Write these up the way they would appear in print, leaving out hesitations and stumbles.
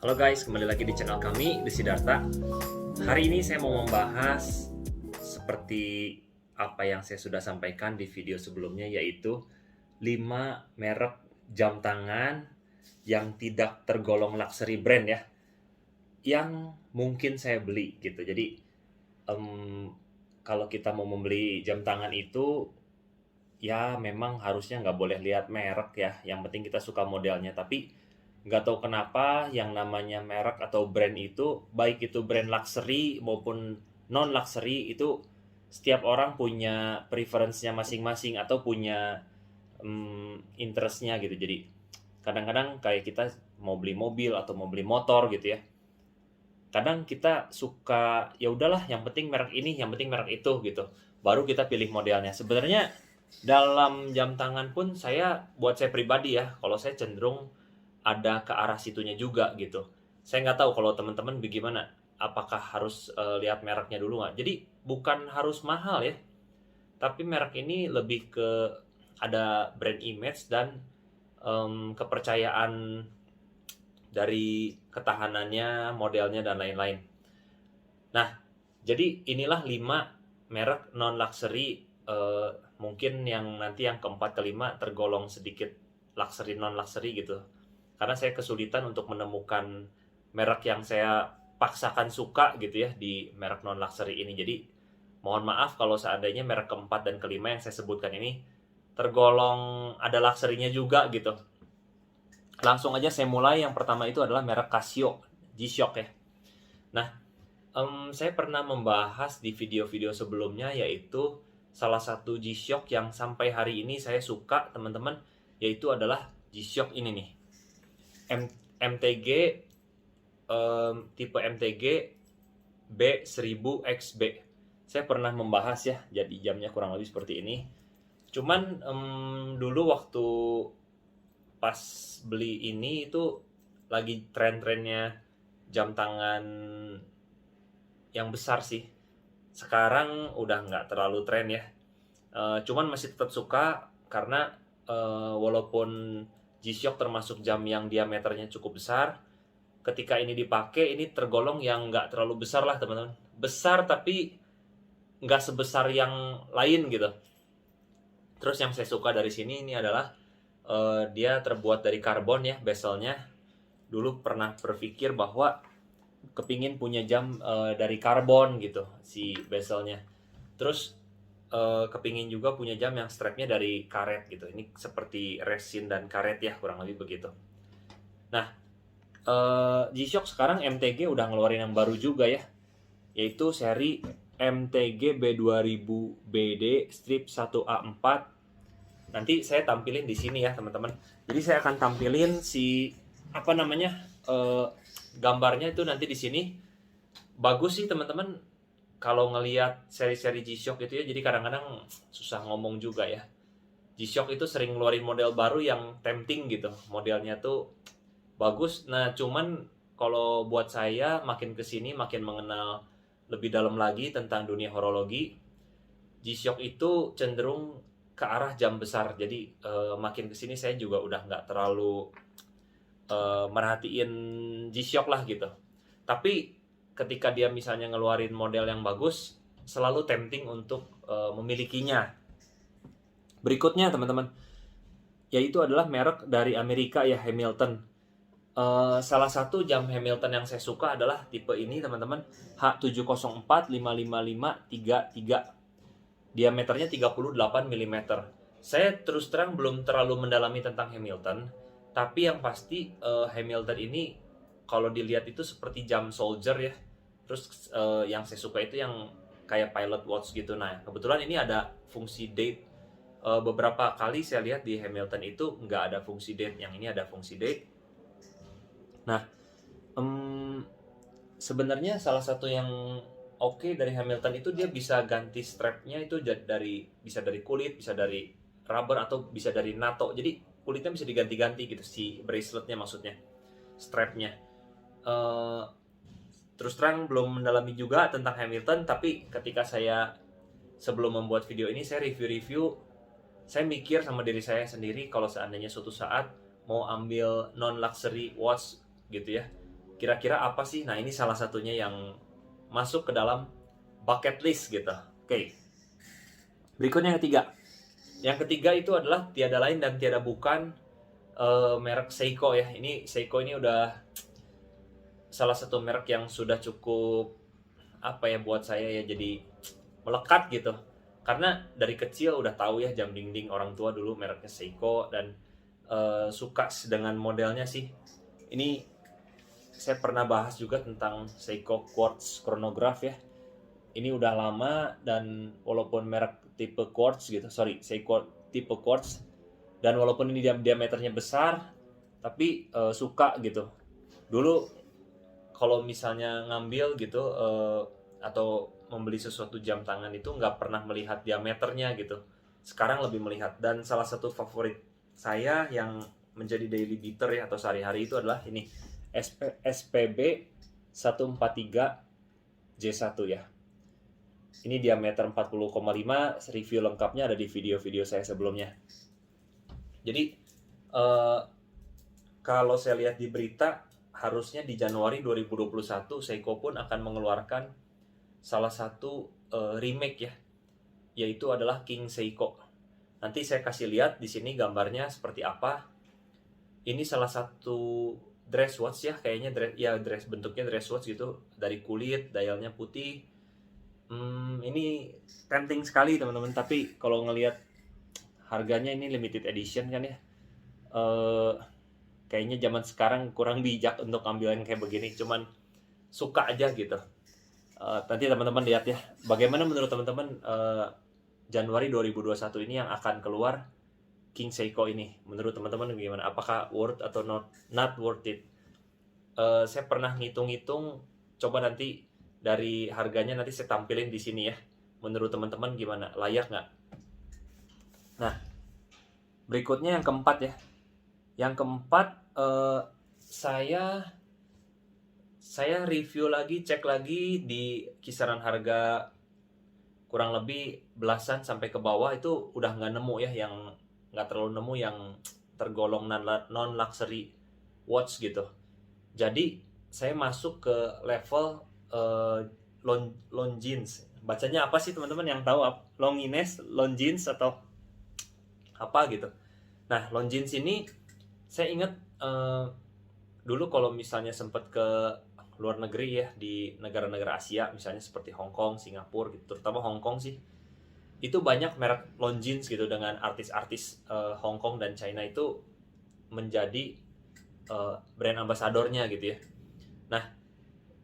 Halo guys, kembali lagi di channel kami, The Siddhartha. Hari ini saya mau membahas seperti apa yang saya sudah sampaikan di video sebelumnya, yaitu 5 merek jam tangan yang tidak tergolong luxury brand ya, yang mungkin saya beli gitu. Jadi kalau kita mau membeli jam tangan itu ya memang harusnya nggak boleh lihat merek ya, yang penting kita suka modelnya. Tapi nggak tahu kenapa yang namanya merek atau brand itu, baik itu brand luxury maupun non luxury, itu setiap orang punya preference-nya masing-masing atau punya interest-nya gitu. Jadi kadang-kadang kayak kita mau beli mobil atau mau beli motor gitu ya, kadang kita suka ya udahlah yang penting merek ini, yang penting merek itu gitu, baru kita pilih modelnya. Sebenarnya dalam jam tangan pun buat saya pribadi ya, kalau saya cenderung ada ke arah situnya juga gitu. Saya nggak tahu kalau teman-teman bagaimana, apakah harus lihat mereknya dulu nggak. Jadi bukan harus mahal ya, tapi merek ini lebih ke ada brand image dan kepercayaan dari ketahanannya, modelnya, dan lain-lain. Nah, jadi inilah 5 merek non-luxury, mungkin yang nanti yang keempat, kelima tergolong sedikit luxury, non-luxury gitu. Karena saya kesulitan untuk menemukan merek yang saya paksakan suka gitu ya di merek non-luxury ini. Jadi mohon maaf kalau seandainya merek keempat dan kelima yang saya sebutkan ini tergolong ada luxury-nya juga gitu. Langsung aja saya mulai. Yang pertama itu adalah merek Casio, G-Shock ya. Nah, saya pernah membahas di video-video sebelumnya, yaitu salah satu G-Shock yang sampai hari ini saya suka teman-teman, yaitu adalah G-Shock ini nih, MTG, tipe MTG B1000XB. Saya pernah membahas ya, jadi jamnya kurang lebih seperti ini. Cuman dulu waktu pas beli ini itu lagi tren-trennya jam tangan yang besar sih. Sekarang udah nggak terlalu tren ya. Cuman masih tetap suka karena walaupun G-Shock termasuk jam yang diameternya cukup besar, ketika ini dipakai ini tergolong yang nggak terlalu besar lah teman-teman. Besar tapi nggak sebesar yang lain gitu. Terus yang saya suka dari sini ini adalah dia terbuat dari karbon ya bezelnya. Dulu pernah berpikir bahwa kepingin punya jam dari karbon gitu si bezelnya. Terus kepingin juga punya jam yang strapnya dari karet gitu. Ini seperti resin dan karet ya, kurang lebih begitu. Nah, G-Shock sekarang MTG udah ngeluarin yang baru juga ya, yaitu seri MTG B2000 BD strip 1A4. Nanti saya tampilin di sini ya teman-teman. Jadi saya akan tampilin gambarnya itu nanti di sini. Bagus sih teman-teman kalau ngelihat seri-seri G-Shock itu ya. Jadi kadang-kadang susah ngomong juga ya. G-Shock itu sering ngeluarin model baru yang tempting gitu. Modelnya tuh bagus. Nah, cuman kalau buat saya makin kesini makin mengenal lebih dalam lagi tentang dunia horologi, G-Shock itu cenderung ke arah jam besar. Jadi makin kesini saya juga udah nggak terlalu merhatiin G-Shock lah gitu. Tapi ketika dia misalnya ngeluarin model yang bagus, selalu tempting untuk memilikinya. Berikutnya teman-teman, yaitu adalah merek dari Amerika ya, Hamilton. Salah satu jam Hamilton yang saya suka adalah tipe ini teman-teman, H704-555-33. Diameternya 38 mm. Saya terus terang belum terlalu mendalami tentang Hamilton, tapi yang pasti Hamilton ini kalau dilihat itu seperti jam soldier ya. Terus yang saya suka itu yang kayak pilot watch gitu. Nah, kebetulan ini ada fungsi date. Beberapa kali saya lihat di Hamilton itu nggak ada fungsi date, yang ini ada fungsi date. Nah, sebenarnya salah satu yang oke dari Hamilton itu dia bisa ganti strapnya itu bisa dari kulit, bisa dari rubber, atau bisa dari NATO. Jadi kulitnya bisa diganti-ganti gitu, si braceletnya maksudnya, strapnya. Terus terang belum mendalami juga tentang Hamilton, tapi ketika saya sebelum membuat video ini saya review, saya mikir sama diri saya sendiri, kalau seandainya suatu saat mau ambil non luxury watch gitu ya, kira-kira apa sih? Nah, ini salah satunya yang masuk ke dalam bucket list gitu. Oke. Berikutnya yang ketiga. Yang ketiga itu adalah tiada lain dan tiada bukan merek Seiko ya. Ini Seiko ini udah salah satu merek yang sudah cukup apa ya buat saya ya, jadi melekat gitu. Karena dari kecil udah tahu ya jam dinding orang tua dulu mereknya Seiko, dan suka dengan modelnya sih. Ini saya pernah bahas juga tentang Seiko Quartz chronograph ya. Ini udah lama, dan walaupun merek tipe quartz gitu, Seiko tipe quartz, dan walaupun ini diameternya besar, tapi suka gitu. Dulu kalau misalnya ngambil gitu atau membeli sesuatu jam tangan itu nggak pernah melihat diameternya gitu. Sekarang lebih melihat, dan salah satu favorit saya yang menjadi daily beater ya atau sehari-hari itu adalah ini SPB 143 J1 ya. Ini diameter 40,5, review lengkapnya ada di video-video saya sebelumnya. Jadi kalau saya lihat di berita, harusnya di Januari 2021 Seiko pun akan mengeluarkan salah satu remake ya, yaitu adalah King Seiko. Nanti saya kasih lihat di sini gambarnya seperti apa. Ini salah satu dress watch ya, kayaknya bentuknya dress watch gitu, dari kulit, dialnya putih. Ini tempting sekali teman-teman, tapi kalau ngelihat harganya ini limited edition kan ya, kayaknya zaman sekarang kurang bijak untuk ambil yang kayak begini, cuman suka aja gitu. Nanti teman-teman lihat ya, bagaimana menurut teman-teman Januari 2021 ini yang akan keluar King Seiko ini, menurut teman-teman gimana? Apakah worth atau not worth it? Saya pernah ngitung-ngitung, coba nanti dari harganya nanti saya tampilin di sini ya. Menurut teman-teman gimana? Layak nggak? Nah, berikutnya yang keempat ya. Yang keempat, saya review lagi, cek lagi di kisaran harga kurang lebih belasan sampai ke bawah, itu udah nggak nemu ya, yang nggak terlalu nemu yang tergolong non luxury watch gitu. Jadi saya masuk ke level Longines. Bacanya apa sih teman-teman yang tahu? Longines, Longines atau apa gitu. Nah, Longines ini saya ingat dulu kalau misalnya sempat ke luar negeri ya, di negara-negara Asia misalnya seperti Hong Kong, Singapura gitu, terutama Hong Kong sih, itu banyak merek Longines gitu, dengan artis-artis Hong Kong dan China itu menjadi brand ambasadornya gitu ya. Nah,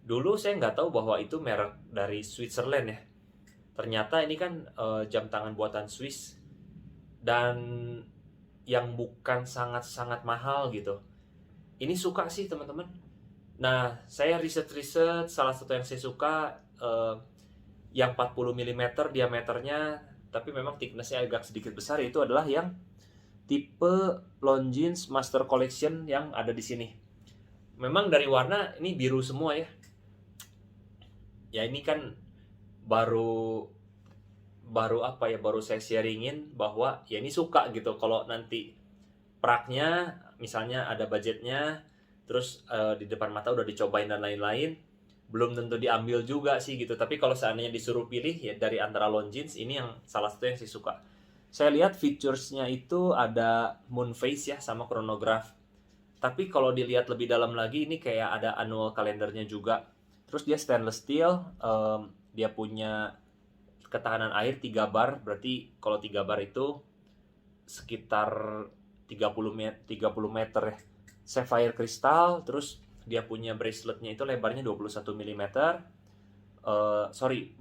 dulu saya nggak tahu bahwa itu merek dari Switzerland ya. Ternyata ini kan jam tangan buatan Swiss, dan yang bukan sangat-sangat mahal gitu. Ini suka sih teman-teman. Nah, saya riset, salah satu yang saya suka yang 40 mm diameternya, tapi memang thickness-nya agak sedikit besar, itu adalah yang tipe Longines Master Collection yang ada di sini. Memang dari warna ini biru semua ya. Ya ini kan baru saya sharingin bahwa ya ini suka gitu. Kalau nanti praknya misalnya ada budgetnya, terus di depan mata udah dicobain dan lain-lain, belum tentu diambil juga sih gitu. Tapi kalau seandainya disuruh pilih ya dari antara Longines, ini yang salah satu yang saya suka. Saya lihat featuresnya itu ada moon phase ya sama chronograph. Tapi kalau dilihat lebih dalam lagi, ini kayak ada annual kalendernya juga. Terus dia stainless steel, dia punya ketahanan air 3 bar, berarti kalau 3 bar itu sekitar 30 meter ya. Sapphire crystal, terus dia punya braceletnya itu lebarnya 21 mm.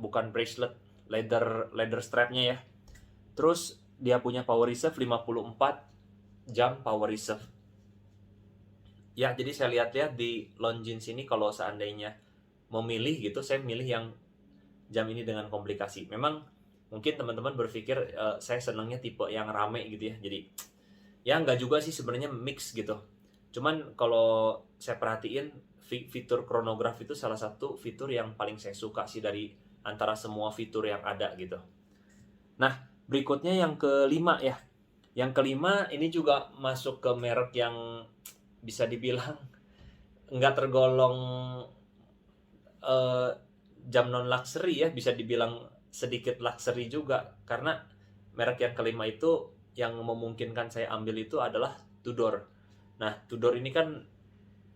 Bukan bracelet, leather strapnya ya. Terus dia punya power reserve 54 jam power reserve. Ya, jadi saya lihat-lihat di Longines ini, kalau seandainya memilih gitu, saya milih yang jam ini dengan komplikasi. Memang mungkin teman-teman berpikir saya senangnya tipe yang rame gitu ya. Jadi ya nggak juga sih sebenarnya, mix gitu. Cuman kalau saya perhatiin, fitur chronograph itu salah satu fitur yang paling saya suka sih dari antara semua fitur yang ada gitu. Nah, berikutnya yang kelima ya. Yang kelima ini juga masuk ke merek yang bisa dibilang nggak tergolong eh, jam non luxury ya, bisa dibilang sedikit luxury juga, karena merek yang kelima itu yang memungkinkan saya ambil itu adalah Tudor. Nah, Tudor ini kan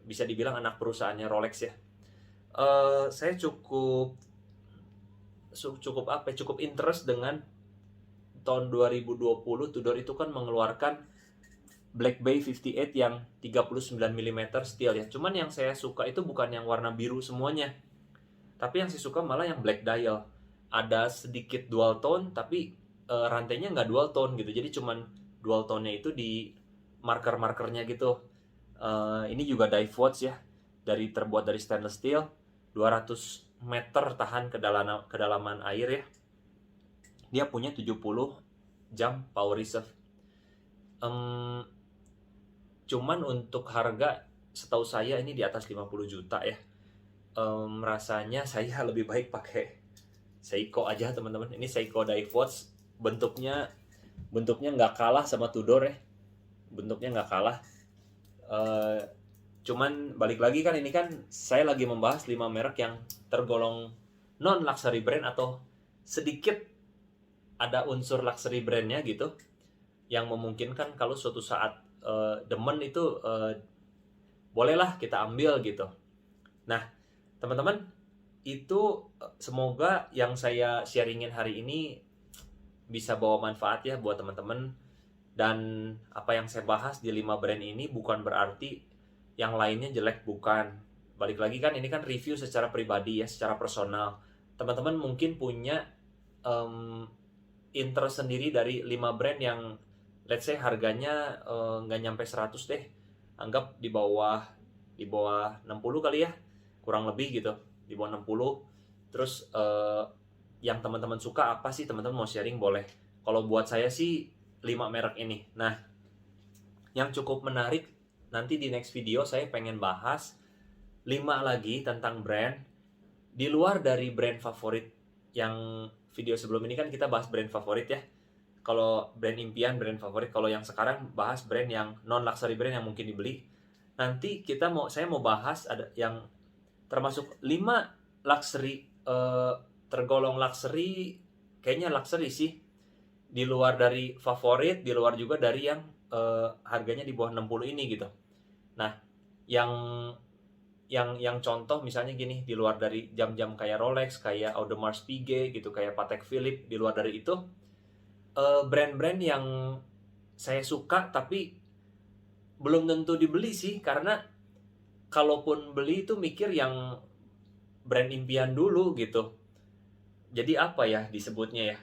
bisa dibilang anak perusahaannya Rolex ya. Saya cukup apa ya, cukup interest dengan tahun 2020 Tudor itu kan mengeluarkan Black Bay 58 yang 39 mm steel ya. Cuman yang saya suka itu bukan yang warna biru semuanya, tapi yang saya suka malah yang black dial. Ada sedikit dual tone, tapi rantainya nggak dual tone gitu. Jadi cuman dual tone-nya itu di marker-markernya gitu. Ini juga dive watch ya, terbuat dari stainless steel, 200 meter tahan kedalaman air ya. Dia punya 70 jam power reserve. Cuman untuk harga, setahu saya ini di atas 50 juta ya. Rasanya saya lebih baik pakai Seiko aja teman-teman. Ini Seiko Dive Watch, bentuknya nggak kalah sama Tudor ya. Bentuknya nggak kalah. Cuman balik lagi kan, ini kan saya lagi membahas 5 merek yang tergolong non luxury brand atau sedikit ada unsur luxury brandnya gitu, yang memungkinkan kalau suatu saat demen itu bolehlah kita ambil gitu. Nah teman-teman, itu semoga yang saya sharingin hari ini bisa bawa manfaat ya buat teman-teman. Dan apa yang saya bahas di 5 brand ini bukan berarti yang lainnya jelek, bukan. Balik lagi kan, ini kan review secara pribadi ya, secara personal. Teman-teman mungkin punya interest sendiri dari 5 brand yang let's say harganya nggak nyampe 100 deh. Anggap di bawah 60 kali ya, kurang lebih gitu, di bawah 60. Terus yang teman-teman suka apa sih, teman-teman mau sharing boleh. Kalau buat saya sih 5 merek ini. Nah, yang cukup menarik, nanti di next video saya pengen bahas 5 lagi tentang brand di luar dari brand favorit. Yang video sebelum ini kan kita bahas brand favorit ya. Kalau brand impian, brand favorit. Kalau yang sekarang bahas brand yang non luxury brand yang mungkin dibeli. Nanti saya mau bahas ada yang termasuk 5 luxury, tergolong luxury, kayaknya luxury sih, di luar dari favorit, di luar juga dari yang harganya di bawah 60 ini gitu. Nah, yang contoh misalnya gini, di luar dari jam-jam kayak Rolex, kayak Audemars Piguet gitu, kayak Patek Philippe, di luar dari itu brand-brand yang saya suka tapi belum tentu dibeli sih, karena kalaupun beli itu mikir yang brand impian dulu gitu. Jadi apa ya disebutnya ya?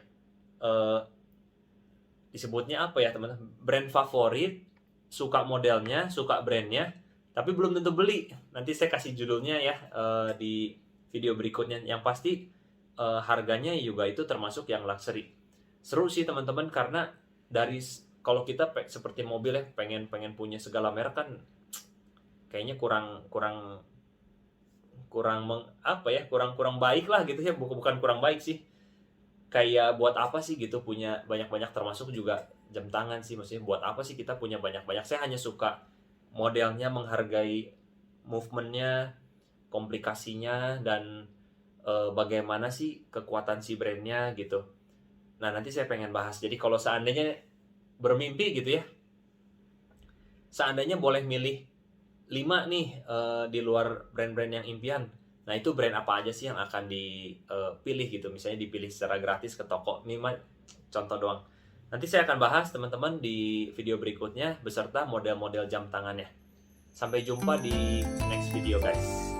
Disebutnya apa ya teman-teman? Brand favorit, suka modelnya, suka brandnya, tapi belum tentu beli. Nanti saya kasih judulnya ya di video berikutnya. Yang pasti harganya juga itu termasuk yang luxury. Seru sih teman-teman, karena dari kalau kita seperti mobil ya, pengen punya segala merek kan kayaknya kurang baik lah gitu ya. Bukan kurang baik sih, kayak buat apa sih gitu punya banyak-banyak, termasuk juga jam tangan sih. Maksudnya buat apa sih kita punya banyak-banyak. Saya hanya suka modelnya, menghargai movementnya, komplikasinya, dan bagaimana sih kekuatan si brandnya gitu. Nah nanti saya pengen bahas. Jadi kalau seandainya bermimpi gitu ya, seandainya boleh milih 5 nih di luar brand-brand yang impian, nah itu brand apa aja sih yang akan dipilih gitu. Misalnya dipilih secara gratis ke toko. Ini mah contoh doang. Nanti saya akan bahas teman-teman di video berikutnya beserta model-model jam tangannya. Sampai jumpa di next video guys.